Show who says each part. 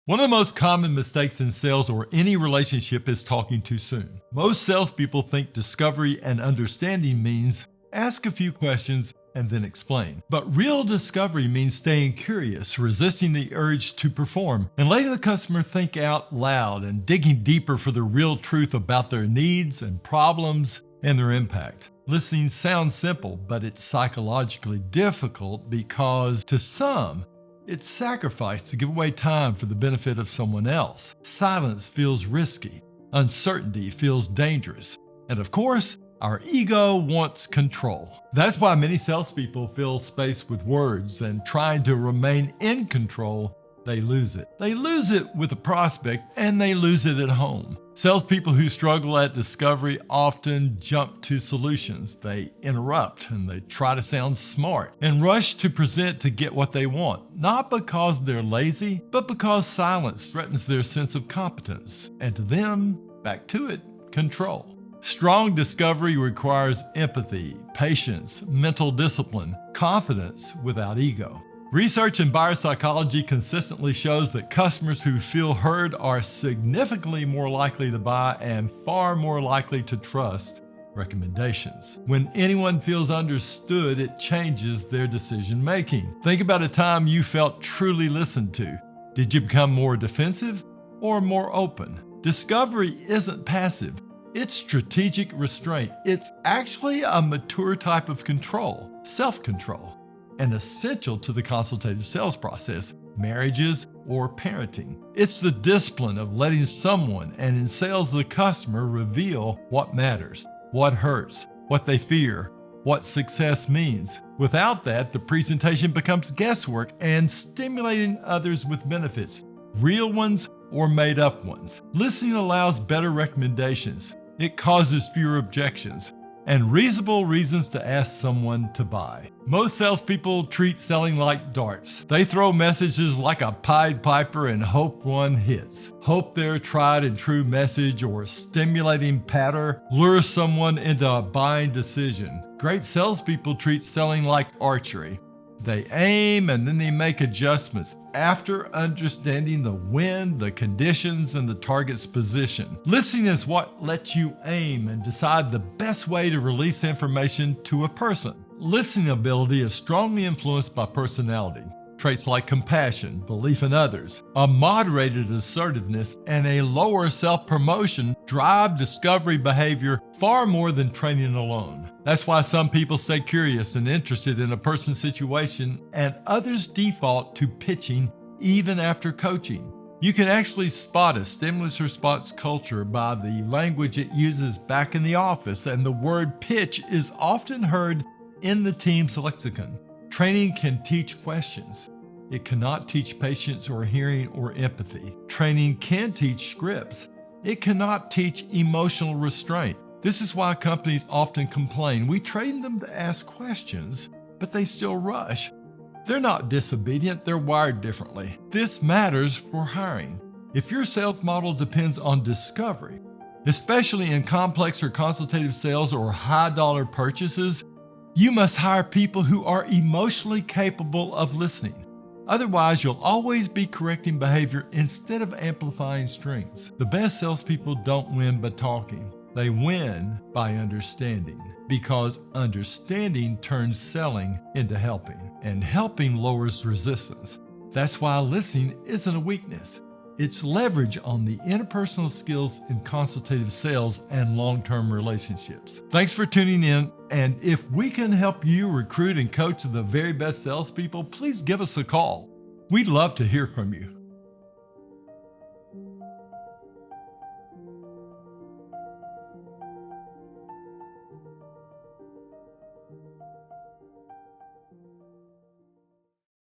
Speaker 1: One of the most common mistakes in sales or any relationship is talking too soon. Most salespeople think discovery and understanding means ask a few questions and then explain. But real discovery means staying curious, resisting the urge to perform, and letting the customer think out loud and digging deeper for the real truth about their needs and problems and their impact. Listening sounds simple, but it's psychologically difficult because to some, it's sacrifice to give away time for the benefit of someone else. Silence feels risky. Uncertainty feels dangerous. And of course, our ego wants control. That's why many salespeople fill space with words, and trying to remain in control, they lose it. They lose it with a prospect, and they lose it at home. Salespeople who struggle at discovery often jump to solutions. They interrupt and they try to sound smart and rush to present to get what they want, not because they're lazy, but because silence threatens their sense of competence, and to them, back to it, control. Strong discovery requires empathy, patience, mental discipline, confidence without ego. Research in buyer psychology consistently shows that customers who feel heard are significantly more likely to buy and far more likely to trust recommendations. When anyone feels understood, it changes their decision making. Think about a time you felt truly listened to. Did you become more defensive or more open? Discovery isn't passive. It's strategic restraint. It's actually a mature type of control, self-control, and essential to the consultative sales process, marriages, or parenting. It's the discipline of letting someone, and in sales the customer, reveal what matters, what hurts, what they fear, what success means. Without that, the presentation becomes guesswork and stimulating others with benefits, real ones or made up ones. Listening allows better recommendations. It causes fewer objections and reasonable reasons to ask someone to buy. Most salespeople treat selling like darts. They throw messages like a Pied Piper and hope one hits. Hope their tried and true message or stimulating patter lures someone into a buying decision. Great salespeople treat selling like archery. They aim and then they make adjustments after understanding the wind, the conditions, and the target's position. Listening is what lets you aim and decide the best way to release information to a person. Listening ability is strongly influenced by personality. Traits like compassion, belief in others, a moderated assertiveness, and a lower self-promotion drive discovery behavior far more than training alone. That's why some people stay curious and interested in a person's situation, and others default to pitching even after coaching. You can actually spot a stimulus response culture by the language it uses back in the office, and the word pitch is often heard in the team's lexicon. Training can teach questions. It cannot teach patience or hearing or empathy. Training can teach scripts. It cannot teach emotional restraint. This is why companies often complain. We train them to ask questions, but they still rush. They're not disobedient, they're wired differently. This matters for hiring. If your sales model depends on discovery, especially in complex or consultative sales or high-dollar purchases, you must hire people who are emotionally capable of listening. Otherwise, you'll always be correcting behavior instead of amplifying strengths. The best salespeople don't win by talking. They win by understanding, because understanding turns selling into helping, and helping lowers resistance. That's why listening isn't a weakness. It's leverage on the interpersonal skills in consultative sales and long-term relationships. Thanks for tuning in, and if we can help you recruit and coach the very best salespeople, please give us a call. We'd love to hear from you.